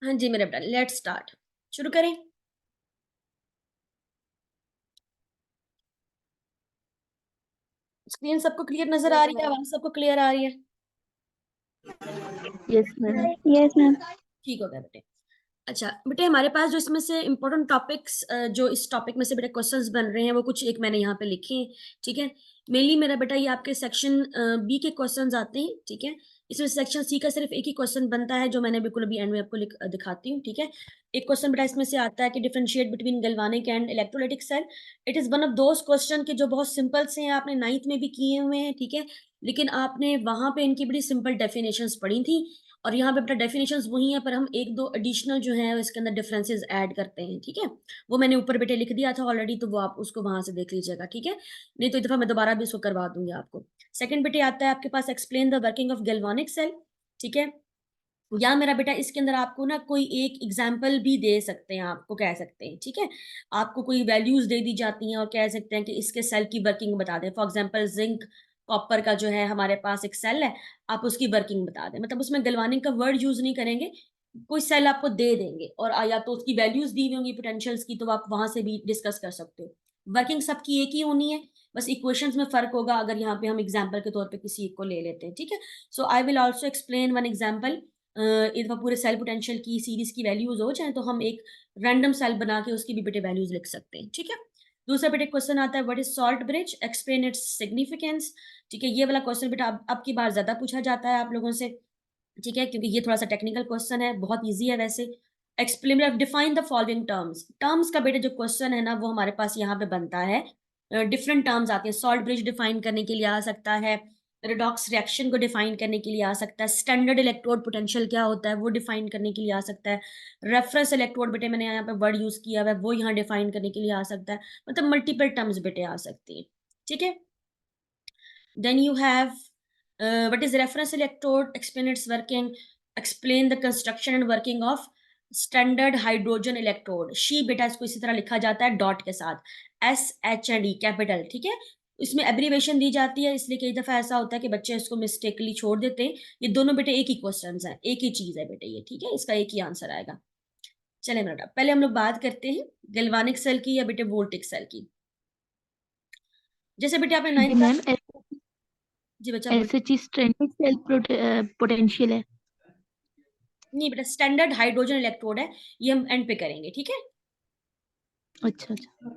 हाँ जी मेरे बेटा, लेट्स स्टार्ट। शुरू करें। स्क्रीन सबको क्लियर नजर आ रही है? आवाज सबको क्लियर आ रही है? Yes ma'am. Yes ma'am. ठीक हो गया बेटे। अच्छा बेटे, हमारे पास जो इसमें से इंपॉर्टेंट टॉपिक्स, जो इस टॉपिक में से बेटा क्वेश्चंस बन रहे हैं, वो कुछ एक मैंने यहाँ पे लिखे हैं। ठीक है। मेनली मेरा बेटा ये आपके सेक्शन बी के क्वेश्चंस आते हैं। ठीक है। इसमें सेक्शन सी का सिर्फ एक ही क्वेश्चन बनता है, जो मैंने बिल्कुल अभी एंड में आपको दिखाती हूँ। ठीक है। एक क्वेश्चन बेटा इसमें से आता है कि differentiate between galvanic and electrolytic cell. It is one of those question के जो बहुत सिंपल से हैं, आपने नाइन्थ में भी किए हुए हैं। ठीक है। लेकिन आपने वहां पे इनकी बड़ी सिंपल डेफिनेशंस पढ़ी थी, और यहाँ पे बेटा डेफिनेशंस वही है, पर हम एक दो एडिशनल जो है इसके अंदर डिफरेंसेस ऐड करते हैं। ठीक है। वो मैंने ऊपर बेटे लिख दिया था ऑलरेडी, तो वो आप उसको वहां से देख लीजिएगा। ठीक है। नहीं तो एक दफा मैं दोबारा भी इसको करवा दूंगी आपको। सेकंड बेटे आता है आपके पास explain the working of galvanic cell. ठीक है। या मेरा बेटा इसके अंदर आपको ना कोई एक एग्जाम्पल भी दे सकते हैं, आपको कह सकते हैं। ठीक है। आपको कोई वैल्यूज दे दी जाती हैं और कह सकते हैं कि इसके सेल की वर्किंग बता दें। फॉर एग्जाम्पल जिंक कॉपर का जो है हमारे पास एक सेल है, आप उसकी वर्किंग बता दें। मतलब उसमें गैल्वानिक का वर्ड यूज नहीं करेंगे, कोई सेल आपको दे देंगे और या तो उसकी वैल्यूज दी हुई होंगी पोटेंशियल्स की, तो आप वहां से भी डिस्कस कर सकते हो। वर्किंग सबकी एक ही होनी है, बस इक्वेशंस में फर्क होगा अगर यहाँ पे हम एग्जाम्पल के तौर पे किसी एक को ले लेते हैं। ठीक है। So I will also explain one example. एक दफा पूरे सेल पोटेंशियल की सीरीज की वैल्यूज हो जाए, तो हम एक रैंडम सेल बना के उसकी भी बेटे वैल्यूज लिख सकते हैं। ठीक है। दूसरा बेटे क्वेश्चन आता है what is salt bridge, explain its significance. ठीक है। ये वाला क्वेश्चन बेटा अब की बार ज्यादा पूछा जाता है आप लोगों से। ठीक है, क्योंकि ये थोड़ा सा टेक्निकल क्वेश्चन है, बहुत ईजी है वैसे। Explain define the following terms. Terms का बेटा जो क्वेश्चन है ना, वो हमारे पास यहाँ पे बनता है। डिफरेंट टर्म्स आते हैं। सॉल्ट ब्रिज डिफाइन करने के लिए आ सकता है, रिडॉक्स रिएक्शन को डिफाइन करने के लिए आ सकता है, स्टैंडर्ड इलेक्ट्रोड पोटेंशियल क्या होता है वो डिफाइन करने के लिए आ सकता है, रेफरेंस इलेक्ट्रोड बेटे मैंने यहाँ पे वर्ड यूज किया हुआ है, वो यहाँ डिफाइन करने के लिए आ सकता है। मतलब मल्टीपल टर्म्स बेटे आ सकती है। ठीक है। Then you have what is reference electrode, explain its working, explain the construction and working of standard hydrogen electrode। She बेटा इसको इसी तरह लिखा जाता है डॉट के साथ, SHNE कैपिटल। ठीक है। इसमें एब्रीवेशन दी जाती है, इसलिए कई दफा ऐसा होता है कि बच्चे इसको मिस्टेकली छोड़ देते हैं। ये दोनों बेटे एक ही क्वेश्चन है, एक ही चीज है बेटे ये। ठीक है। इसका एक ही आंसर आएगा। चले बेटा, पहले हम लोग बात करते हैं गैल्वानिक सेल की या बेटे वोल्टिक सेल की। जैसे बेटे आपने जी नाइन्थ मैम, क्लास। जी बच्चा बोल। ऐसे चीज स्ट्रेंथिक सेल पोटेंशियल है। नहीं बेटा, स्टैंडर्ड हाइड्रोजन इलेक्ट्रोड है, ये हम एंड पे करेंगे। ठीक है। अच्छा अच्छा।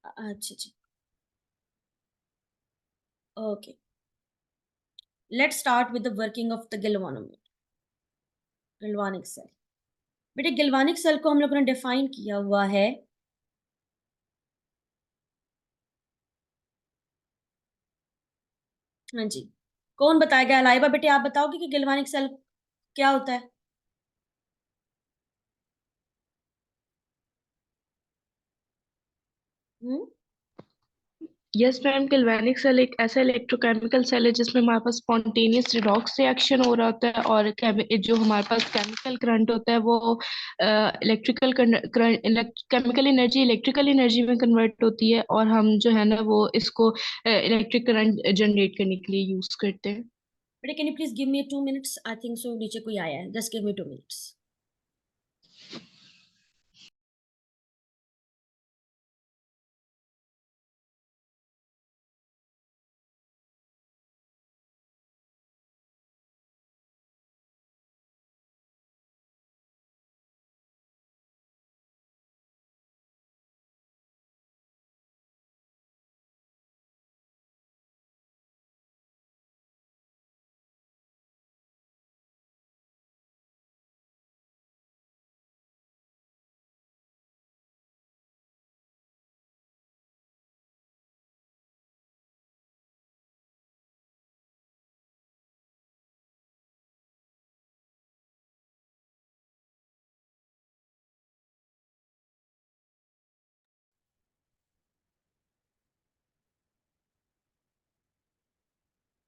अच्छा जी। Okay, let's start with the working of the galvanic cell. बेटे गैल्वानिक सेल को हम लोगों ने डिफाइन किया हुआ है। हाँ जी, कौन बताएगा? अलाइबा बेटे आप बताओगे कि गैल्वानिक सेल क्या होता है? हम्म। यस मैम, गैल्वेनिक सेल एक ऐसा इलेक्ट्रोकेमिकल सेल है जिसमें हमारे पास स्पॉन्टेनियस रिडॉक्स रिएक्शन हो रहा होता है, और जो हमारे पास केमिकल करंट होता है वो electrical chemical energy electrical energy में कन्वर्ट होती है, और हम जो है ना वो इसको इलेक्ट्रिक करंट जनरेट करने के लिए यूज करते हैं। बेटे can you please give me 2 minutes? I think so नीचे कोई आया है, जस्ट गिव मी 2 मिनट्स।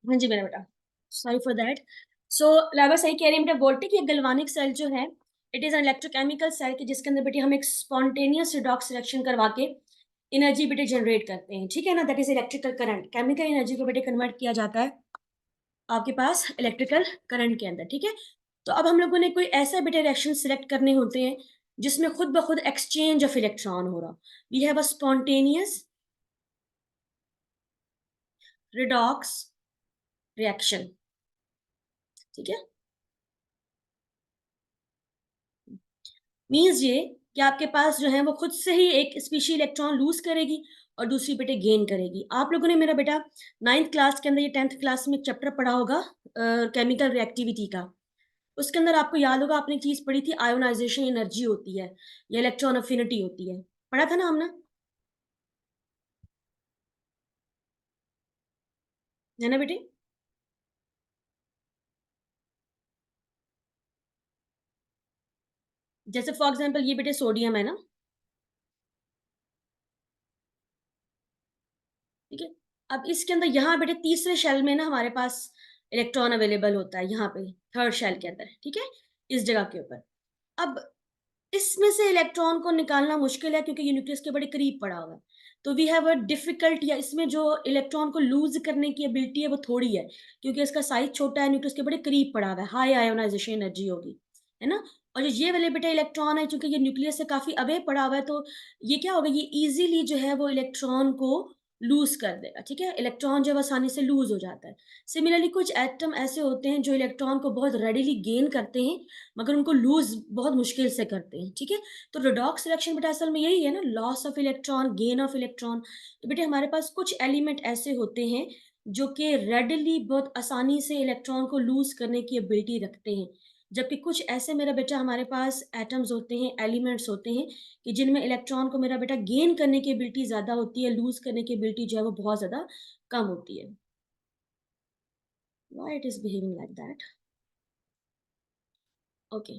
हाँ जी मेरा बेटा, सॉरी फॉर दैट। सो लाइबा सही कह रही है बेटा, वोल्टिक या गैल्वानिक सेल जो है, it is an electrochemical cell की जिसके अंदर बेटे हम एक स्पॉन्टेनियस रिडॉक्स रिएक्शन करवा के एनर्जी बेटे जनरेट करते हैं। ठीक है ना, that is electrical current. Chemical energy को बेटे कन्वर्ट किया जाता है आपके पास इलेक्ट्रिकल करंट के अंदर। ठीक है। तो अब हम लोगों ने कोई ऐसा बेटा रिएक्शन सिलेक्ट करने होते हैं जिसमें खुद ब खुद एक्सचेंज ऑफ इलेक्ट्रॉन हो रहा। We have a spontaneous redox reaction, ठीक है। मीन्स ये कि आपके पास जो है वो खुद से ही एक स्पीशी इलेक्ट्रॉन लूज करेगी और दूसरी बेटे गेन करेगी। आप लोगों ने मेरा बेटा 9th क्लास के अंदर, ये 10th क्लास में एक चैप्टर पढ़ा होगा केमिकल रिएक्टिविटी का। उसके अंदर आपको याद होगा, आपने एक चीज पढ़ी थी, आयोनाइजेशन एनर्जी होती है या इलेक्ट्रॉन अफिनिटी होती है। पढ़ा था ना हमने, है ना बेटे? जैसे फॉर एग्जाम्पल ये बेटे सोडियम है ना, ठीक है। अब इसके अंदर यहाँ बेटे तीसरे शेल में ना हमारे पास इलेक्ट्रॉन अवेलेबल होता है, यहाँ पे थर्ड शेल के अंदर, ठीक है, इस जगह के ऊपर। अब इसमें से इलेक्ट्रॉन को निकालना मुश्किल है क्योंकि ये न्यूक्लियस के बड़े करीब पड़ा हुआ है। तो वी हैव अ डिफिकल्ट, या इसमें जो इलेक्ट्रॉन को लूज करने की एबिलिटी है वो थोड़ी है क्योंकि इसका साइज छोटा है, न्यूक्लियस के बड़े करीब पड़ा हुआ है, हाई आयोनाइजेशन एनर्जी होगी, है ना। और जो ये वाले बेटा इलेक्ट्रॉन है, चूंकि ये न्यूक्लियस से काफी अवे पड़ा हुआ है, तो ये क्या होगा, ये इजीली जो है वो इलेक्ट्रॉन को लूज कर देगा, ठीक है। इलेक्ट्रॉन जब आसानी से लूज हो जाता है। सिमिलरली कुछ एटम ऐसे होते हैं जो इलेक्ट्रॉन को बहुत रेडिली गेन करते हैं मगर उनको लूज बहुत मुश्किल से करते हैं, ठीक है। तो रिडॉक्स रिएक्शन बेटा असल में यही है ना, loss of electron, gain of electron. तो बेटे हमारे पास कुछ एलिमेंट ऐसे होते हैं जो कि रेडिली बहुत आसानी से इलेक्ट्रॉन को लूज करने की एबिलिटी रखते हैं, जबकि कुछ ऐसे मेरा बेटा हमारे पास एटम्स होते हैं, एलिमेंट्स होते हैं कि जिनमें इलेक्ट्रॉन को मेरा बेटा गेन करने की एबिलिटी ज्यादा होती है, लूज करने की एबिलिटी जो है वो बहुत ज्यादा कम होती है। Why it is behaving like that? Okay,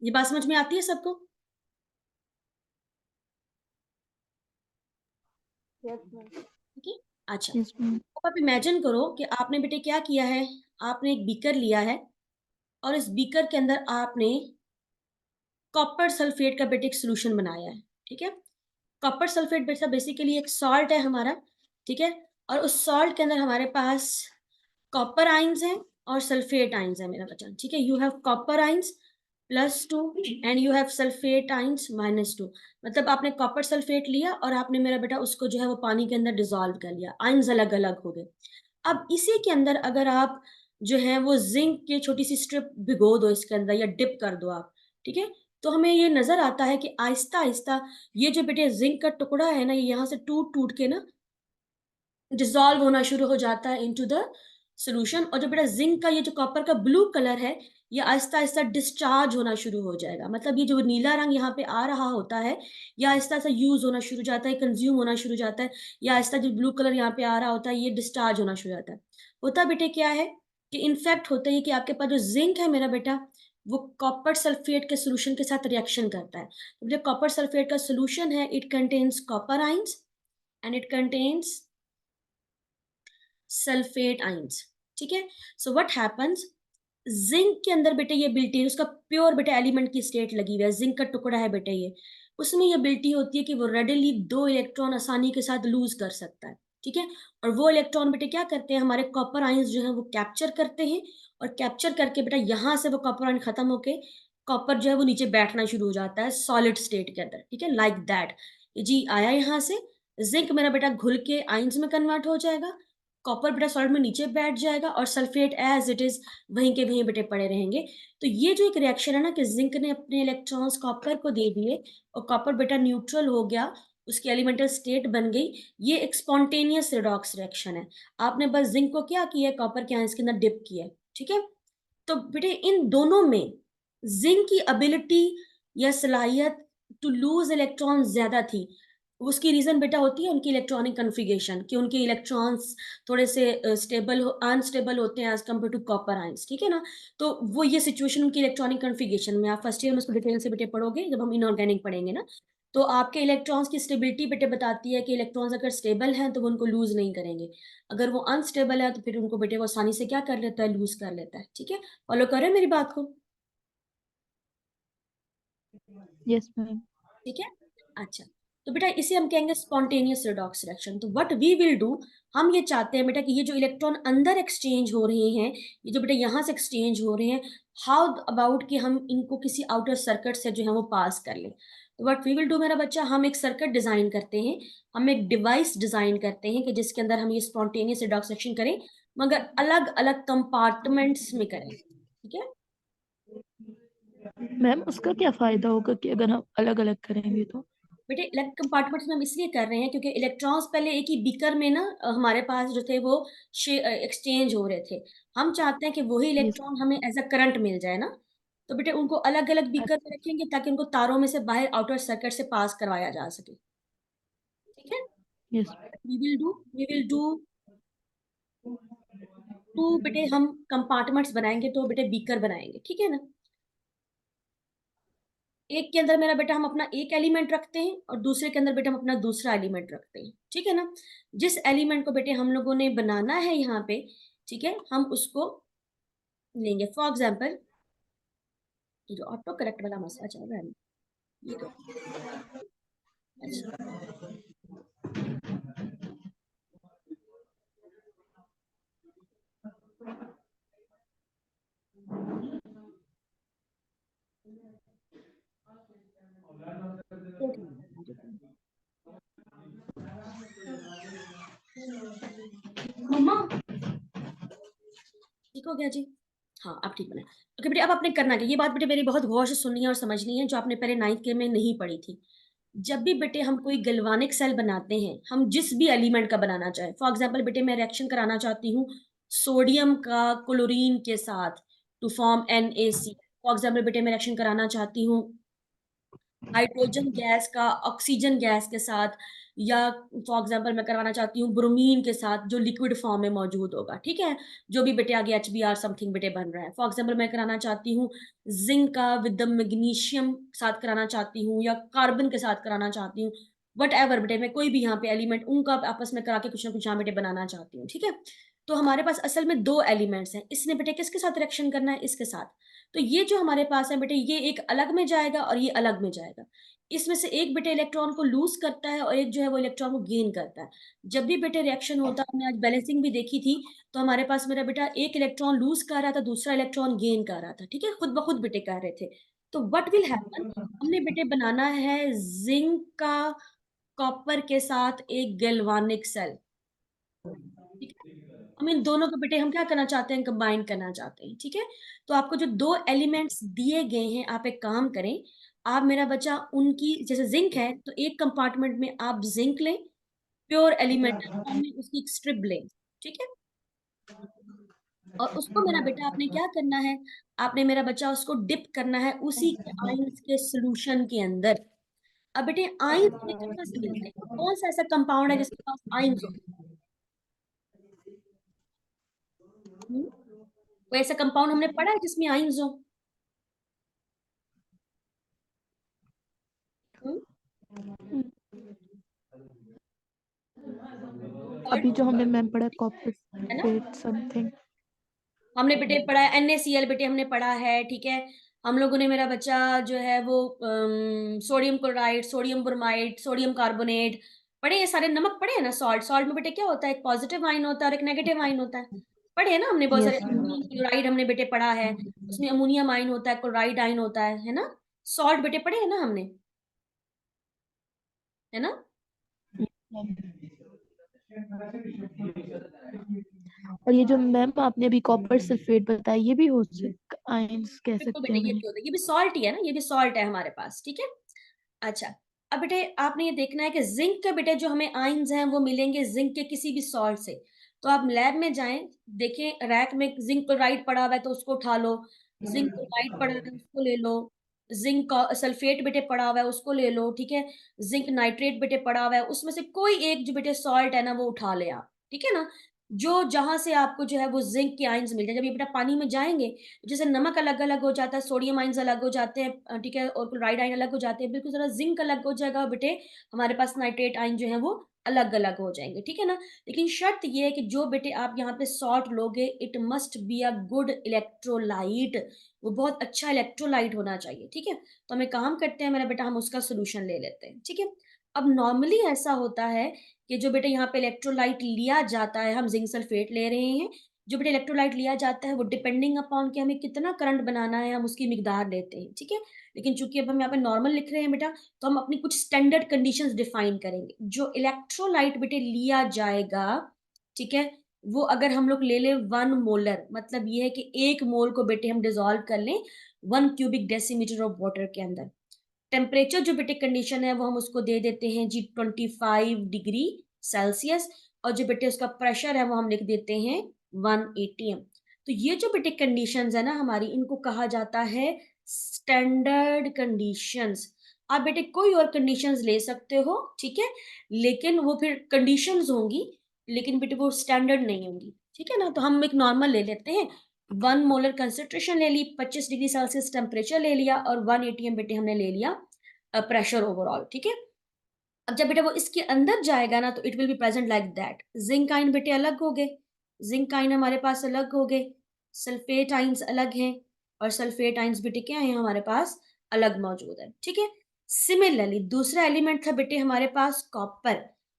ये बात समझ में आती है सबको? ठीक है, अच्छा। Yes ma'am. अब आप इमेजिन करो कि आपने बेटे क्या किया है, आपने एक बीकर लिया है और इस बीकर के अंदर आपने कॉपर सल्फेट का बेटे एक सोल्यूशन बनाया है, ठीक है। कॉपर सल्फेट बेटा बेसिकली एक सॉल्ट है हमारा, ठीक है। और उस सॉल्ट के अंदर हमारे पास कॉपर आइंस हैं और सल्फेट आइंस है मेरा बच्चा, ठीक है। You have copper ions +2 and you have sulphate ions -2। मतलब आपने कॉपर सल्फेट लिया और आपने मेरा बेटा उसको जो है वो पानी के अंदर डिसॉल्व कर लिया, आइंस अलग अलग हो गए। अब इसी के अंदर अगर आप जो है वो जिंक की छोटी सी स्ट्रिप भिगो दो इसके अंदर या डिप कर दो आप, ठीक है, तो हमें ये नजर आता है कि आहिस्ता आहिस्ता ये जो बेटे जिंक का टुकड़ा है ना, ये यहाँ से टूट टूट के ना डिसॉल्व होना शुरू हो जाता है इनटू द सॉल्यूशन। और जो बेटा जिंक का ये जो कॉपर का ब्लू कलर है, ये आहिस्ता आहिस्ता डिस्चार्ज होना शुरू हो जाएगा। मतलब ये जो नीला रंग यहाँ पे आ रहा होता है, या आहिस्ता आहिस्ता यूज होना शुरू हो जाता है, कंज्यूम होना शुरू हो जाता है, या आहिस्ता जो ब्लू कलर यहाँ पे आ रहा होता है ये डिस्चार्ज होना शुरू हो जाता है। होता बेटे क्या है कि इनफैक्ट होता है कि आपके पास जो जिंक है मेरा बेटा, वो कॉपर सल्फेट के सोल्यूशन के साथ रिएक्शन करता है। तो जो कॉपर सल्फेट का सोल्यूशन है, it contains copper ions and it contains sulphate ions, ठीक है। सो व्हाट हैपेंस, जिंक के अंदर बेटे ये एबिलिटी, उसका प्योर बेटे एलिमेंट की स्टेट लगी हुई है, जिंक का टुकड़ा है बेटे ये, उसमें ये एबिलिटी होती है कि वो रेडिली 2 इलेक्ट्रॉन आसानी के साथ लूज कर सकता है, ठीक है। और वो इलेक्ट्रॉन बेटे क्या करते हैं, हमारे कॉपर आइंस जो है वो कैप्चर करते हैं, और कैप्चर करके बेटा यहाँ से वो कॉपर आयन खत्म होके कॉपर जो है वो नीचे बैठना शुरू हो जाता है सॉलिड स्टेट के अंदर, ठीक है, लाइक दैट। जी आया यहाँ से, जिंक मेरा बेटा घुल के आइंस में कन्वर्ट हो जाएगा, कॉपर बेटा सॉल्ट में नीचे बैठ जाएगा, और सल्फेट एज इट इज वहीं के वहीं बेटे पड़े रहेंगे। तो ये जो एक रिएक्शन है ना कि जिंक ने अपने इलेक्ट्रॉन्स कॉपर को दे दिए और कॉपर बेटा न्यूट्रल हो गया, उसकी एलिमेंटल स्टेट बन गई, ये एक स्पॉन्टेनियस रिडॉक्स रिएक्शन है। आपने बस जिंक को क्या किया है, कॉपर के आयंस के अंदर डिप किया है, ठीक है। तो बेटे इन दोनों में जिंक की एबिलिटी या सलाहियत टू लूज इलेक्ट्रॉन ज्यादा थी। उसकी रीजन बेटा होती है उनकी इलेक्ट्रॉनिक कन्फिगरेशन, कि उनके इलेक्ट्रॉन्स थोड़े से स्टेबल अनस्टेबल होते हैं as compare to copper ions, ठीक है ना। तो वो ये सिचुएशन उनकी इलेक्ट्रॉनिक कन्फिगरेशन में, आप फर्स्ट ईयर में उसको डिटेल से बेटे पढ़ोगे जब हम इनऑर्गेनिक पढ़ेंगे ना। तो आपके इलेक्ट्रॉन्स की स्टेबिलिटी बेटे बताती है कि इलेक्ट्रॉन्स अगर स्टेबल हैं तो वो उनको लूज नहीं करेंगे, अगर वो अनस्टेबल है तो फिर उनको बेटे वो आसानी से क्या कर लेता है, लूज कर लेता है, ठीक है। फॉलो करें मेरी बात को? Yes ma'am. ठीक है, अच्छा। तो बेटा इसे हम कहेंगे स्पॉन्टेनियस रिडॉक्स रिएक्शन। तो व्हाट वी विल डू, हम ये चाहते हैं बेटा कि ये जो इलेक्ट्रॉन अंदर एक्सचेंज हो रहे हैं, ये जो बेटा यहाँ से एक्सचेंज हो रहे हैं, हाउ अबाउट कि हम इनको किसी आउटर सर्किट से जो है वो पास कर लें। तो व्हाट वी विल डू मेरा बच्चा, हम एक सर्किट डिजाइन करते हैं, हम एक डिवाइस डिजाइन करते हैं कि जिसके अंदर हम ये स्पॉन्टेनियस रिडॉक्स रिएक्शन करें, मगर अलग अलग कंपार्टमेंट्स में करें। ठीक है, मैम उसका क्या फायदा होगा कि अगर हम अलग अलग करेंगे तो? बेटे अलग कंपार्टमेंट्स में हम इसलिए कर रहे हैं क्योंकि इलेक्ट्रॉन्स पहले एक ही बीकर में ना हमारे पास जो थे वो एक्सचेंज हो रहे थे। हम चाहते हैं कि वही यस। इलेक्ट्रॉन हमें एज अ करंट मिल जाए ना। तो बेटे उनको अलग अलग बीकर में रखेंगे ताकि उनको तारों में से बाहर आउटर सर्किट से पास करवाया जा सके। ठीक है, yes. We will do two बेटे, हम कंपार्टमेंट्स बनाएंगे तो बेटे बीकर बनाएंगे, ठीक है ना। एक के अंदर मेरा बेटा हम अपना एक एलिमेंट रखते हैं और दूसरे के अंदर बेटा हम अपना दूसरा एलिमेंट रखते हैं, ठीक है ना। जिस एलिमेंट को बेटे हम लोगों ने बनाना है यहाँ पे, ठीक है, हम उसको लेंगे। फॉर एग्जाम्पल ये जो ऑटो करेक्ट वाला मसला चल रहा है ना, ये तो अच्छा, तो ठीक है। मम्मा ठीक हो गया जी, हाँ अब ठीक बना। ओके बेटे, अब आपने करना क्या, ये बात बेटे मेरी बहुत गौर से सुननी है और समझनी है, जो आपने पहले 9th के में नहीं पढ़ी थी। जब भी बेटे हम कोई गैल्वानिक सेल बनाते हैं, हम जिस भी एलिमेंट का बनाना चाहे, फॉर एग्जांपल बेटे मैं रिएक्शन कराना चाहती हूँ सोडियम का क्लोरीन के साथ to form NaC। For example बेटे मैं रिएक्शन कराना चाहती हूँ हाइड्रोजन गैस का ऑक्सीजन गैस के साथ, या फॉर एग्जांपल मैं करवाना चाहती हूँ ब्रोमीन के साथ जो लिक्विड फॉर्म में मौजूद होगा, ठीक है, जो भी बेटे आगे HBr समथिंग बेटे बन रहा है। फॉर एग्जांपल मैं कराना चाहती हूँ जिंक का विद द मैग्नीशियम साथ कराना चाहती हूँ, या कार्बन के साथ कराना चाहती हूँ, वट एवर बेटे मैं कोई भी यहाँ पे एलिमेंट उनका आपस में करा के कुछ ना कुछ यहाँ बेटे बनाना चाहती हूँ, ठीक है। तो हमारे पास असल में दो एलिमेंट्स हैं, इसने बेटे किसके साथ रिएक्शन करना है, इसके साथ। तो ये जो हमारे पास है बेटे, ये एक अलग में जाएगा और ये अलग में जाएगा। इसमें से एक बेटे इलेक्ट्रॉन को लूज करता है और एक जो है वो इलेक्ट्रॉन को गेन करता है। जब भी बेटे रिएक्शन होता है, हमने आज बैलेंसिंग भी देखी थी, तो हमारे पास मेरा बेटा एक इलेक्ट्रॉन लूज कर रहा था, दूसरा इलेक्ट्रॉन गेन कर रहा था, ठीक है, खुद ब खुद बेटे कह रहे थे। तो व्हाट विल हैपन, हमने बेटे बनाना है जिंक का कॉपर के साथ एक गैल्वानिक सेल, ठीक है। हम इन दोनों को बेटे हम क्या करना चाहते हैं, कंबाइन करना चाहते हैं, ठीक है। तो आपको जो दो एलिमेंट्स दिए गए हैं, आप एक काम करें, आप मेरा बच्चा उनकी, जैसे जिंक है तो एक कंपार्टमेंट में आप जिंक लें, प्योर एलिमेंटल फॉर्म में उसकी एक स्ट्रिप लें, ठीक है। और उसको मेरा बेटा आपने क्या करना है, आपने मेरा बच्चा उसको डिप करना है उसी के आयंस के सॉल्यूशन के अंदर। अब बेटे आयंस हमें कहाँ से मिलते हैं, कौन सा ऐसा कंपाउंड है जिसके पास आयंस हो, कोई ऐसा कंपाउंड हमने पढ़ा है जिसमें आयंस हो? हम्म? अभी जो हमने मैम पढ़ा कॉपर है ना, सल्फेट समथिंग। हमने बेटे पढ़ा है NaCl बेटे हमने पढ़ा है, ठीक है। हम लोगों ने मेरा बच्चा जो है वो sodium chloride, sodium bromide, sodium carbonate पढ़े, ये सारे नमक पढ़े हैं ना। सॉल्ट, सॉल्ट में बेटे क्या होता है, एक पॉजिटिव आयन होता है और एक नेगेटिव आयन होता है, पढ़े हैं ना हमने बहुत सारे। Yes ma'am. अमोनियम क्लोराइड हमने बेटे पढ़ा है, उसमें अमोनियम आयन होता है, क्लोराइड आयन होता है ना। सॉल्ट बेटे पढ़े हैं ना हमने, है ना। और ये जो मैम आपने अभी कॉपर सल्फेट बताया ये भी हो सकता आयंस कह बिल्कुल सकते बेटे हैं ये हम भी होता है, ये भी सॉल्ट ही है ना, ये भी सॉल्ट है हमारे पास, ठीक है। अच्छा, अब बेटे आपने ये देखना है कि जिंक के बेटे जो हमें आयंस हैं वो मिलेंगे जिंक के किसी भी सॉल्ट से। तो आप लैब में जाएं, देखें रैक में जिंक क्लोराइड पड़ा हुआ है तो उसको उठा लो, जिंक क्लोराइड पड़ा हुआ है उसको ले लो, जिंक सल्फेट बेटे पड़ा हुआ है उसको ले लो, ठीक है। जिंक नाइट्रेट बेटे पड़ा हुआ है, उसमें से कोई एक जो बेटे सॉल्ट है ना वो उठा ले आप, ठीक है ना। जो जहां से आपको जो है वो जिंक के आयंस मिल जाए, जब ये बेटा पानी में जाएंगे, जैसे नमक अलग अलग हो जाता है, सोडियम आयंस अलग हो जाते हैं, ठीक है, और क्लोराइड आयन अलग हो जाते हैं, बिल्कुल जरा जिंक अलग हो जाएगा बेटे, हमारे पास नाइट्रेट आयन जो है वो अलग अलग हो जाएंगे, ठीक है ना। लेकिन शर्त ये है कि जो बेटे आप यहाँ पे सॉल्ट लोगे, it must be a good electrolyte, वो बहुत अच्छा इलेक्ट्रोलाइट होना चाहिए, ठीक है। तो हम एक काम करते हैं मेरा बेटा, हम उसका सोल्यूशन ले लेते हैं, ठीक है। अब नॉर्मली ऐसा होता है कि जो बेटा यहाँ पे इलेक्ट्रोलाइट लिया जाता है, हम जिंक सल्फेट ले रहे हैं, जो बेटा इलेक्ट्रोलाइट लिया जाता है वो डिपेंडिंग अपॉन कि हमें कितना करंट बनाना है हम उसकी मिकदार लेते हैं, ठीक है। लेकिन चूंकि अब हम यहाँ पे नॉर्मल लिख रहे हैं बेटा, तो हम अपनी कुछ स्टैंडर्ड कंडीशंस डिफाइन करेंगे। जो इलेक्ट्रोलाइट बेटे लिया जाएगा, ठीक है, वो अगर हम लोग ले लें 1 मोलर, मतलब ये है कि 1 मोल को बेटे हम डिजोल्व कर लें 1 क्यूबिक डेसीमीटर ऑफ वाटर के अंदर। टेम्परेचर जो बेटे कंडीशन है वो हम उसको दे देते हैं जी 25 डिग्री सेल्सियस, और जो बेटे उसका प्रेशर है वो हम लिख देते हैं 1 atm। तो ये जो बेटे कंडीशंस है ना हमारी, इनको कहा जाता है स्टैंडर्ड कंडीशंस। आप बेटे कोई और कंडीशंस ले सकते हो, ठीक है, लेकिन वो फिर कंडीशंस होंगी, लेकिन बेटे वो स्टैंडर्ड नहीं होंगी, ठीक है ना। तो हम एक नॉर्मल ले लेते हैं, 1 मोलर कंसेंट्रेशन ले ली, 25 डिग्री सेल्सियस टेम्परेचर ले लिया, और 1 atm बेटे हमने ले लिया प्रेशर ओवरऑल, ठीक है। अब जब बेटा वो इसके अंदर जाएगा ना, तो it will be present like that. Zinc ion बेटे अलग हो गए, जिंक आयन हमारे पास अलग हो गए, सल्फेट आयंस अलग हैं, और सल्फेट आयंस बेटे क्या है हमारे पास अलग मौजूद है, ठीक है। सिमिलरली दूसरा एलिमेंट था बेटे हमारे पास कॉपर।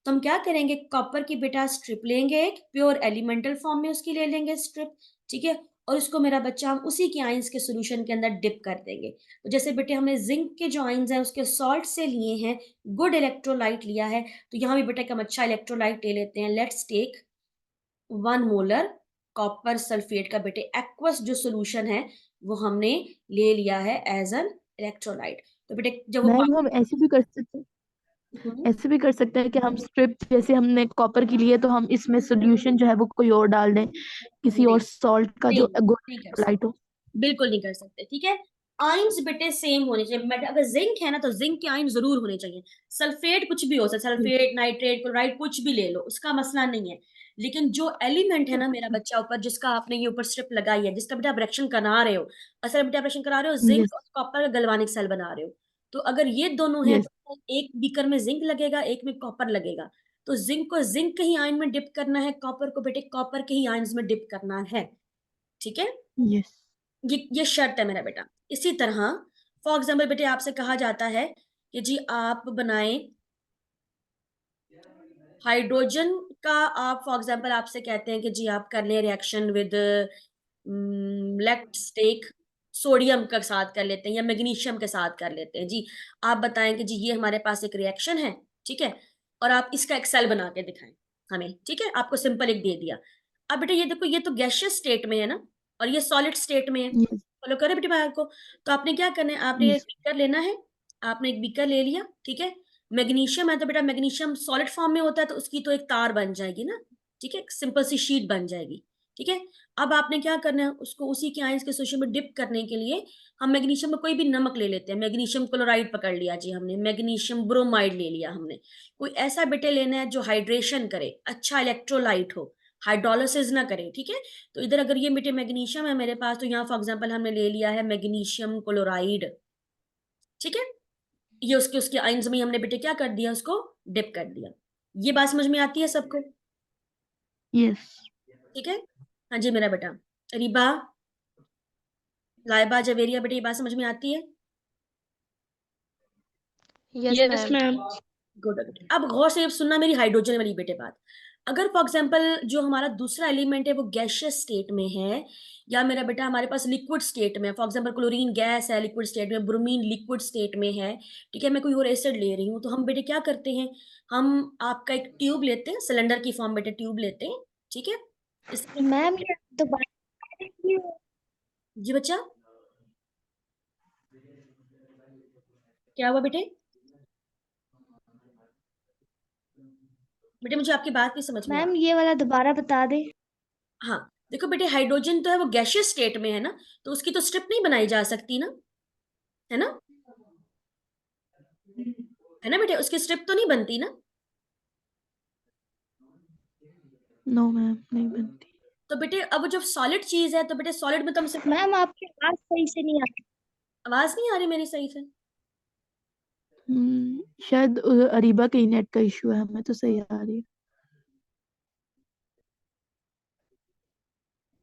तो हम क्या करेंगे, कॉपर की बेटा स्ट्रिप लेंगे, एक प्योर एलिमेंटल फॉर्म में उसकी ले लेंगे स्ट्रिप, ठीक है, और उसको मेरा बच्चा हम उसी के आयंस के सॉल्यूशन के अंदर डिप कर देंगे। तो जैसे बेटे हमने जिंक के जो आयंस हैं उसके सॉल्ट से लिए हैं, गुड इलेक्ट्रोलाइट लिया है, तो यहाँ भी बेटा एक हम अच्छा इलेक्ट्रोलाइट ले लेते हैं। Let's take 1 molar copper sulphate का बेटे एक्वस जो सोल्यूशन है वो हमने ले लिया है एज एन इलेक्ट्रोलाइट। तो बेटे जब वो मैम हम ऐसे भी कर सकते हैं, ऐसे भी कर सकते हैं कि हम स्ट्रिप जैसे हमने कॉपर की लिए तो हम इसमें सोल्यूशन जो है वो कोई और डाल दें, किसी नहीं और सॉल्ट का नहीं जो गुड नहीं कर इलेक्ट्रोलाइट हो। सकते, बिल्कुल नहीं कर सकते, ठीक है। आयंस बेटे सेम होने चाहिए, बट अगर जिंक है ना तो जिंक के आयन जरूर होने चाहिए। सल्फेट कुछ भी हो सकता है, सल्फेट नाइट्रेट क्लोराइड कुछ भी ले लो, उसका मसला नहीं है। लेकिन जो एलिमेंट है ना मेरा बच्चा ऊपर, जिसका आपने ये ऊपर स्ट्रिप लगाई है, जिसका बेटा आप रिएक्शन करा रहे हो, असल बेटा ऑपरेशन करा रहे हो यस जिंक और कॉपर का गलवानिक सेल बना रहे हो, तो अगर ये दोनों हैं यस तो एक बीकर में जिंक लगेगा, एक में कॉपर लगेगा। तो जिंक को जिंक के ही आयन में डिप करना है, कॉपर को बेटे कॉपर के ही आयन्स में डिप करना है, ठीक है। यस ये शर्त है मेरा बेटा। इसी तरह फॉर एग्जाम्पल बेटे आपसे कहा जाता है कि जी आप बनाएं हाइड्रोजन का, आप फॉर एग्जाम्पल आपसे कहते हैं कि जी आप कर लें reaction with let's take sodium के साथ कर लेते हैं या मैग्नीशियम के साथ कर लेते हैं जी। आप बताएं कि जी ये हमारे पास एक रिएक्शन है, ठीक है, और आप इसका एक सेल बना के दिखाएं हमें, ठीक है, आपको सिंपल एक दे दिया। अब बेटा ये देखो, ये तो गैसियस स्टेट में है ना, और ये सॉलिड स्टेट में है, यस फॉलो करें बेटे बात को। तो आपने क्या करना है, आपने एक यस बीकर लेना है, आपने एक बीकर ले लिया, ठीक है। मैग्नीशियम है तो बेटा मैग्नीशियम सॉलिड फॉर्म में होता है, तो उसकी तो एक तार बन जाएगी ना, ठीक है, सिंपल सी शीट बन जाएगी, ठीक है। अब आपने क्या करना है, उसको उसी के आयंस के सोल्यूशन में डिप करने के लिए हम मैग्नीशियम में कोई भी नमक ले लेते हैं, मैग्नीशियम क्लोराइड पकड़ लिया जी हमने, मैग्नीशियम ब्रोमाइड ले लिया हमने। कोई ऐसा बेटे लेना है जो हाइड्रेशन करे, अच्छा इलेक्ट्रोलाइट हो, हाइड्रोलिसिस ना करे, ठीक है। तो इधर अगर ये बेटे मैग्नीशियम है मेरे पास, तो यहाँ फॉर एग्जाम्पल हमने ले लिया है मैग्नीशियम क्लोराइड, ठीक है। ये उसके उसके आयंस में हमने बेटे क्या कर दिया, उसको डिप कर दिया। ये बात समझ में आती है सबको, यस ठीक है। हाँ जी मेरा बेटा, रीबा लाइबा जवेरिया बेटे, ये बात समझ में आती है। Yes yes ma'am. Good good. अब गौर से अब सुनना मेरी हाइड्रोजन वाली बेटे बात। अगर फॉर एग्जाम्पल जो हमारा दूसरा एलिमेंट है वो गैसियस स्टेट में है, या मेरा बेटा हमारे पास लिक्विड स्टेट में, फॉर एग्जाम्पल क्लोरीन गैस है लिक्विड स्टेट में, ब्रोमीन लिक्विड स्टेट में है, ठीक है, मैं कोई और एसिड ले रही हूँ, तो हम बेटे क्या करते हैं, हम आपका एक ट्यूब लेते हैं, सिलेंडर की फॉर्म बेटे ट्यूब लेते हैं, ठीक है। इसमें मैम ये दोबारा देखिए। जी बच्चा क्या हुआ बेटे, बेटे मुझे आपकी बात नहीं समझ में आ मैम ये वाला दोबारा बता दे। हाँ देखो बेटे, हाइड्रोजन तो है वो गैसियस स्टेट में है ना, तो उसकी तो स्ट्रिप नहीं बनाई जा सकती ना, है ना, है ना बेटे, उसकी स्ट्रिप तो नहीं बनती ना। नो मैम नहीं बनती। तो बेटे अब वो जब सॉलिड चीज है, तो बेटे सॉलिड में तो हम सिर्फ, मैम आपकी आवाज सही से नहीं आ रही। आवाज नहीं आ रही मेरी सही से। शायद अरीबा के नेट का इशू है, हमें तो सही आ रही है।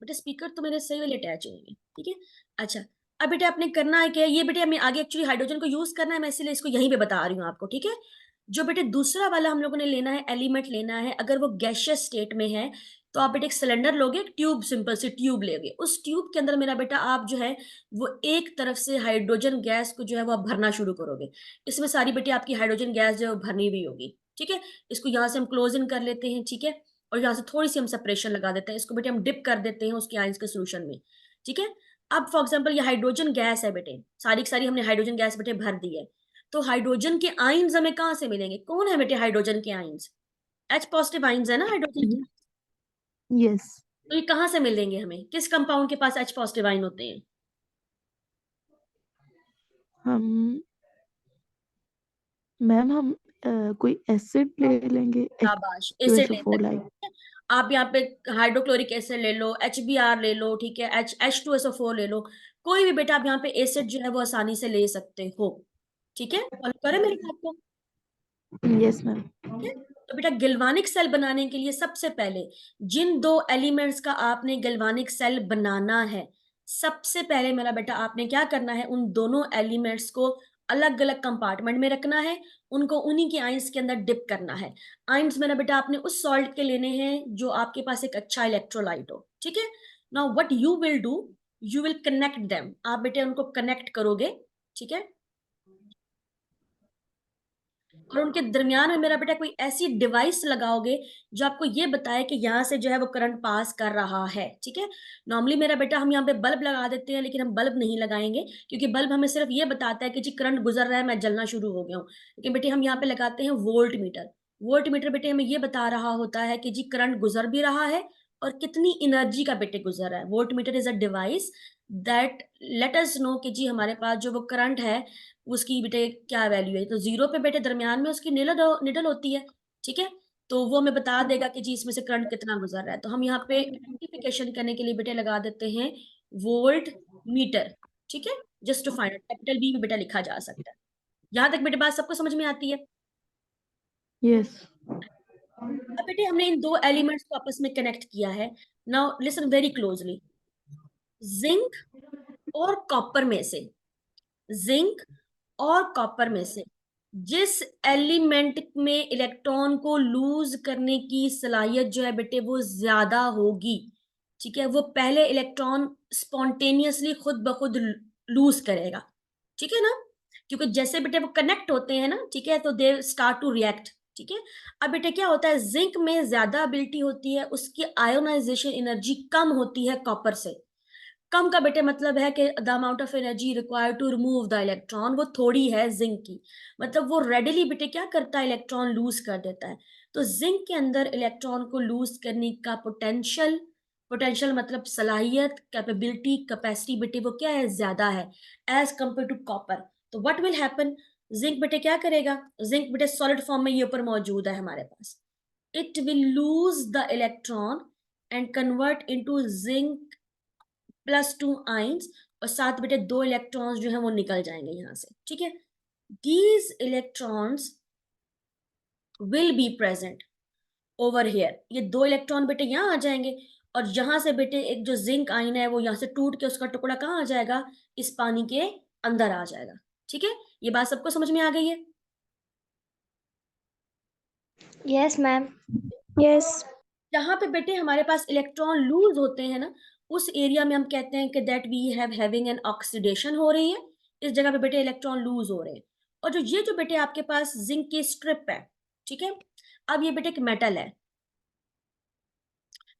बेटे स्पीकर तो मेरे सही वाले अटैच होंगे, ठीक है। अच्छा, अब बेटे आपने करना है क्या, ये बेटे हमें आगे एक्चुअली हाइड्रोजन को यूज करना है, मैं इसलिए इसको यहीं पे बता रही हूँ आपको, ठीक है। जो बेटे दूसरा वाला हम लोगों ने लेना है, एलिमेंट लेना है, अगर वो गैसियस स्टेट में है तो आप बेटे एक सिलेंडर लोगे, एक ट्यूब, सिंपल सी ट्यूब लोगे। उस ट्यूब के अंदर मेरा बेटा आप जो है वो एक तरफ से हाइड्रोजन गैस को जो है वो आप भरना शुरू करोगे। इसमें सारी बेटे आपकी हाइड्रोजन गैस जो है वो भरनी हुई होगी, ठीक है। इसको यहाँ से हम क्लोज इन कर लेते हैं, ठीक है, और यहाँ से थोड़ी सी हम सेपरेशन लगा देते हैं, इसको बेटे हम डिप कर देते हैं उसके आयंस के सोल्यूशन में, ठीक है। अब फॉर एग्जाम्पल ये हाइड्रोजन गैस है बेटे, सारी की सारी हमने हाइड्रोजन गैस बेटे भर दी है। तो हाइड्रोजन के आयंस हमें कहाँ से मिलेंगे? कौन है बेटे हाइड्रोजन के आयंस? H पॉजिटिव आयंस है ना हाइड्रोजन के। यस तो ये कहाँ से मिलेंगे हमें? किस कंपाउंड के पास H पॉजिटिव आयन होते हैं? हम मैम हम कोई एसिड ले लेंगे शाबाश, एसिड ले H2SO4 सकते लाइक। हैं। आप यहाँ पे हाइड्रोक्लोरिक एसिड ले लो, HBr ले लो, ठीक है, H2SO4 ले लो, कोई भी बेटा आप यहाँ पे एसिड जो है वो आसानी से ले सकते हो, ठीक है। फॉलो करें मेरी बात को? Yes ma'am. ठीक है। तो बेटा गिल्वानिक सेल बनाने के लिए सबसे पहले जिन दो एलिमेंट्स का आपने गिल्वानिक सेल बनाना है, सबसे पहले मेरा बेटा आपने क्या करना है, उन दोनों एलिमेंट्स को अलग अलग कंपार्टमेंट में रखना है, उनको उन्हीं के आयंस के अंदर डिप करना है। आयंस मेरा बेटा आपने उस सॉल्ट के लेने हैं जो आपके पास एक अच्छा इलेक्ट्रोलाइट हो, ठीक है। Now what you will do, you will connect them, आप बेटे उनको कनेक्ट करोगे, ठीक है। और उनके दरमियान में मेरा बेटा कोई ऐसी डिवाइस लगाओगे जो आपको ये बताए कि यहाँ से जो है वो करंट पास कर रहा है, ठीक है। नॉर्मली मेरा बेटा हम यहाँ पे बल्ब लगा देते हैं, लेकिन हम बल्ब नहीं लगाएंगे क्योंकि बल्ब हमें सिर्फ ये बताता है कि जी करंट गुजर रहा है, मैं जलना शुरू हो गया हूँ। लेकिन बेटे हम यहाँ पे लगाते हैं वोल्ट मीटर। वोल्ट मीटर बेटे हमें ये बता रहा होता है कि जी करंट गुजर भी रहा है और कितनी एनर्जी का बेटे गुजर रहा है। Volt meter is a device that let us know कि जी हमारे पास जो वो करंट है उसकी बेटे क्या वैल्यू है। तो जीरो पे बेटे दरमियान में उसकी निडल होती है, ठीक है। तो वो हमें बता देगा कि जी इसमें से करंट कितना गुजर रहा है। तो हम यहाँ पे आइडेंटिफिकेशन करने के लिए बेटे लगा देते हैं वोल्ट मीटर, ठीक है। Just to find capital B में बेटा लिखा जा सकता है। यहाँ तक बेटे बात सबको समझ में आती है? यस अब बेटे हमने इन दो एलिमेंट्स को आपस में कनेक्ट किया है। Now listen very closely, zinc और कॉपर में से, जिंक और कॉपर में से जिस एलिमेंट में इलेक्ट्रॉन को लूज करने की सलाहियत जो है बेटे वो ज्यादा होगी, ठीक है, वो पहले इलेक्ट्रॉन स्पॉन्टेनियसली खुद ब खुद लूज करेगा, ठीक है ना। क्योंकि जैसे बेटे वो कनेक्ट होते हैं ना, ठीक है, तो दे स्टार्ट टू रिएक्ट, ठीक है। अब बेटे क्या होता है, जिंक में ज्यादा एबिलिटी होती है, उसकी आयोनाइजेशन एनर्जी कम होती है कॉपर से। कम का बेटे मतलब है कि the amount of energy required to remove the electron वो थोड़ी है जिंक की, मतलब वो रेडिली बेटे क्या करता है, इलेक्ट्रॉन लूज कर देता है। तो जिंक के अंदर इलेक्ट्रॉन को लूज करने का पोटेंशियल, पोटेंशियल मतलब सलाहियत, कैपेबिलिटी, कैपेसिटी बेटे वो क्या है, ज्यादा है एज कंपेयर टू कॉपर। तो व्हाट विल हैपन, जिंक बेटे क्या करेगा, जिंक बेटे सॉलिड फॉर्म में ये ऊपर मौजूद है हमारे पास, it will lose the electron and convert into zinc +2 ions, और साथ बेटे 2 इलेक्ट्रॉन्स जो है वो निकल जाएंगे यहाँ से, ठीक है। These electrons will be present over here, ये 2 इलेक्ट्रॉन बेटे यहाँ आ जाएंगे, और यहाँ से बेटे एक जो जिंक आइन है वो यहाँ से टूट के उसका टुकड़ा कहाँ आ जाएगा, इस पानी के अंदर आ जाएगा, ठीक है। ये बात सबको समझ में आ गई है? Yes ma'am. यस। जहां पे बेटे हमारे पास इलेक्ट्रॉन लूज होते हैं ना, उस एरिया में हम कहते हैं कि that we have having an oxidation हो रही है, इस जगह पे बेटे इलेक्ट्रॉन लूज हो रहे हैं। और जो ये जो बेटे आपके पास जिंक की स्ट्रिप है, ठीक है, अब ये बेटे एक मेटल है,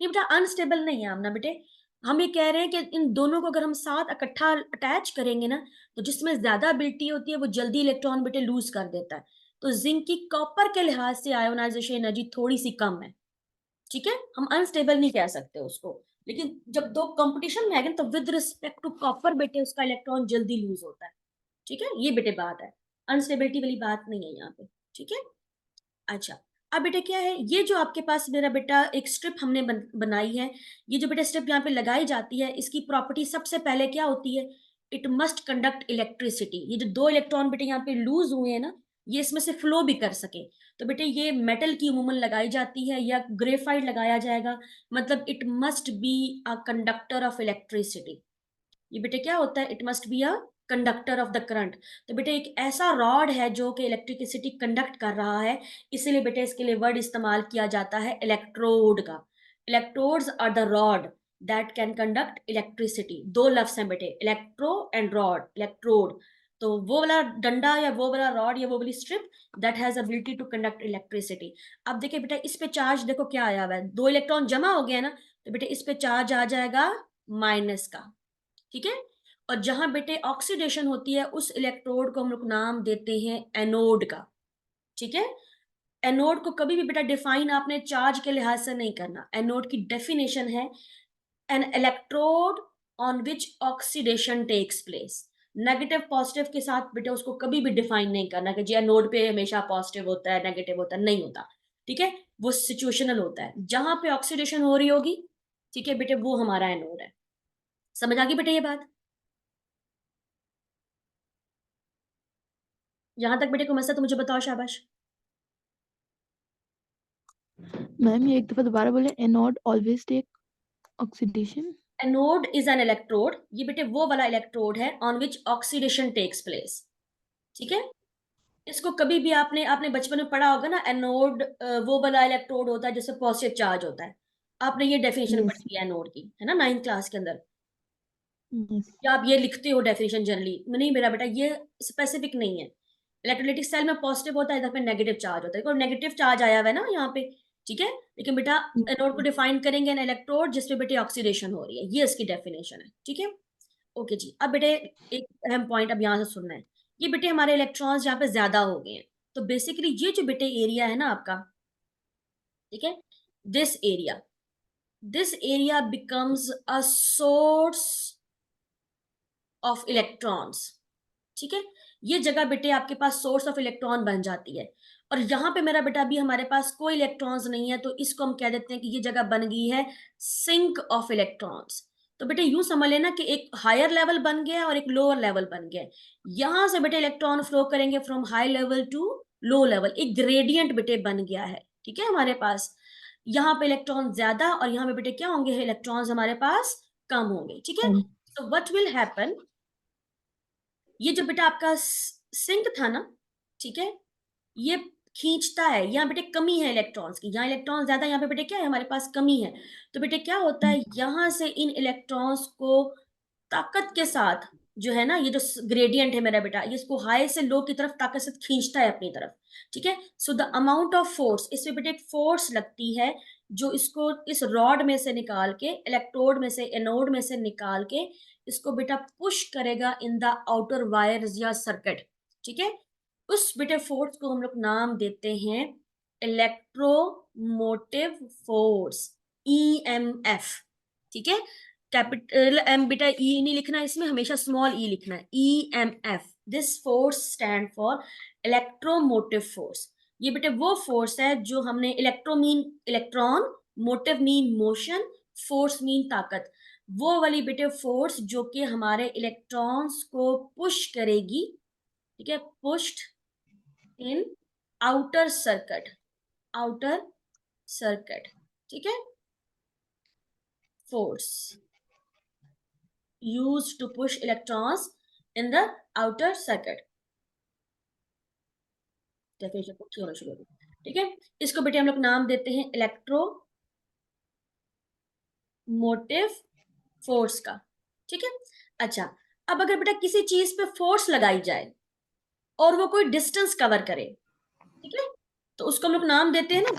ये बेटा अनस्टेबल नहीं है आमना बेटे। हम ये कह रहे हैं कि इन दोनों को अगर हम साथ इकट्ठा अटैच करेंगे ना, तो जिसमें ज्यादा एबिलिटी होती है वो जल्दी इलेक्ट्रॉन बेटे लूज कर देता है। तो जिंक की कॉपर के लिहाज से आयोनाइजेशन एनर्जी थोड़ी सी कम है, ठीक है। हम अनस्टेबल नहीं कह सकते उसको, लेकिन जब दो कंपटीशन में आएंगे तो विद रिस्पेक्ट टू कॉपर बेटे उसका इलेक्ट्रॉन जल्दी लूज होता है, ठीक है। ये बेटे बात है, अनस्टेबिलिटी वाली बात नहीं है यहाँ पे, ठीक है। अच्छा, अब बेटे क्या है, ये जो आपके पास मेरा बेटा एक स्ट्रिप हमने बनाई है, ये जो बेटा स्ट्रिप यहाँ पे लगाई जाती है, इसकी प्रॉपर्टी सबसे पहले क्या होती है, इट मस्ट कंडक्ट इलेक्ट्रिसिटी। ये जो 2 इलेक्ट्रॉन बेटे यहाँ पे लूज हुए हैं ना, ये इसमें से फ्लो भी कर सके। तो बेटे ये मेटल की उमूमन लगाई जाती है या ग्रेफाइट लगाया जाएगा, मतलब it must be a conductor of electricity. ये बेटे क्या होता है, it must be a conductor of the current. तो बेटे एक ऐसा रॉड है जो कि इलेक्ट्रिसिटी कंडक्ट कर रहा है, इसीलिए बेटे इसके लिए वर्ड इस्तेमाल किया जाता है इलेक्ट्रोड का। Electrodes are the rod that can conduct electricity. दो लफ्ज हैं बेटे, इलेक्ट्रो एंड रॉड, इलेक्ट्रोड। तो वो वाला डंडा या वो वाला रॉड या वो वाली strip that has ability to conduct electricity. अब देखिए बेटा इस पे चार्ज देखो क्या आया हुआ है, 2 इलेक्ट्रॉन जमा हो गया ना, तो बेटे इस पे चार्ज आ जाएगा माइनस का, ठीक है। और जहां बेटे ऑक्सीडेशन होती है उस इलेक्ट्रोड को हम लोग नाम देते हैं एनोड का, ठीक है। एनोड को कभी भी बेटा डिफाइन आपने चार्ज के लिहाज से नहीं करना। एनोड की डेफिनेशन है an electrode on which oxidation takes place. Negative positive के साथ बेटा उसको कभी भी डिफाइन नहीं करना कि जी एनोड पे हमेशा पॉजिटिव होता है नेगेटिव होता है, नहीं होता, ठीक है। वो सिचुएशनल होता है, जहां पे ऑक्सीडेशन हो रही होगी, ठीक है बेटे, वो हमारा एनोड है। समझ आ गई बेटे ये बात? यहां तक बेटे को मसला तो मुझे बताओ शाबाश। मैम ये एक दफा दोबारा बोले, anode always take oxidation. Anode is an electrode, ये बेटे वो वाला इलेक्ट्रोड है on which oxidation takes place, ठीक है। इसको कभी भी आपने आपने बचपन में पढ़ा होगा ना, एनोड वो वाला इलेक्ट्रोड होता है जिससे पॉजिटिव चार्ज होता है। आपने ये डेफिनेशन यस पढ़ी है एनोड की, है ना, 9th क्लास के अंदर। यस या आप ये लिखते हो डेफिनेशन जनरली? नहीं मेरा बेटा ये स्पेसिफिक नहीं है। इलेक्ट्रोलाइटिक सेल में पॉजिटिव होता है, इधर पे नेगेटिव चार्ज होता है, और नेगेटिव चार्ज आया हुआ है ना यहाँ पे, ठीक है। लेकिन बेटा एनोड को डिफाइन करेंगे एन इलेक्ट्रोड जिसपे बेटे ऑक्सीडेशन हो रही है, ये इसकी डेफिनेशन है, ठीक है। ओके जी, अब बेटे एक अहम पॉइंट अब यहाँ से सुनना है। ये बेटे हमारे इलेक्ट्रॉन्स यहाँ पे ज्यादा हो गए हैं, तो बेसिकली ये जो बेटे एरिया है ना आपका, ठीक है, this area becomes a source of electrons, ठीक है। ये जगह बेटे आपके पास सोर्स ऑफ इलेक्ट्रॉन बन जाती है। और यहाँ पे मेरा बेटा अभी हमारे पास कोई इलेक्ट्रॉन्स नहीं है, तो इसको हम कह देते हैं कि ये जगह बन गई है सिंक ऑफ इलेक्ट्रॉन्स। तो बेटे यूं समझ लेना कि एक हायर लेवल बन गया है और एक लोअर लेवल बन गया है। यहां से बेटे इलेक्ट्रॉन फ्लो करेंगे from high level to low level, एक ग्रेडियंट बेटे बन गया है, ठीक है। हमारे पास यहाँ पे इलेक्ट्रॉन ज्यादा और यहाँ पे बेटे क्या होंगे, इलेक्ट्रॉन्स हमारे पास कम होंगे, ठीक है। तो व्हाट विल हैपन, ये जो बेटा आपका सिंक था ना, ठीक है, ये खींचता है, यहाँ बेटे कमी है इलेक्ट्रॉन्स की, यहाँ इलेक्ट्रॉन ज्यादा, यहाँ पे बेटे क्या है हमारे पास कमी है। तो बेटे क्या होता है, यहाँ से इन इलेक्ट्रॉन्स को ताकत के साथ जो है ना, ये जो ग्रेडियंट है मेरा बेटा, ये इसको हाई से लो की तरफ ताकत से खींचता है अपनी तरफ, ठीक है। So the amount of force, इसमें बेटे एक फोर्स लगती है जो इसको इस रॉड में से निकाल के, इलेक्ट्रोड में से, एनोड में से निकाल के इसको बेटा पुश करेगा इन द आउटर वायर्स या सर्किट, ठीक है। उस बेटे फोर्स को हम लोग नाम देते हैं इलेक्ट्रोमोटिव फोर्स, EMF, ठीक है। कैपिटल एम बेटा ई नहीं लिखना, इसमें हमेशा स्मॉल ई लिखना है, EMF। This force stand for electromotive force. ये बेटे वो फोर्स है जो हमने, electro mean electron, motive mean motion, force mean ताकत, वो वाली बेटे फोर्स जो कि हमारे इलेक्ट्रॉन्स को पुश करेगी, ठीक है, पुश्ड इन आउटर सर्किट, आउटर सर्किट, ठीक है। Force used to push electrons in the outer circuit। Definition पूरी होना शुरू हो गई, ठीक है। इसको बेटे हम लोग नाम देते हैं इलेक्ट्रो मोटिव फोर्स का, ठीक है। अच्छा, अब अगर बेटा किसी चीज पे फोर्स लगाई जाए और वो कोई डिस्टेंस कवर करे, ठीक है, तो उसको हम लोग नाम देते हैं ना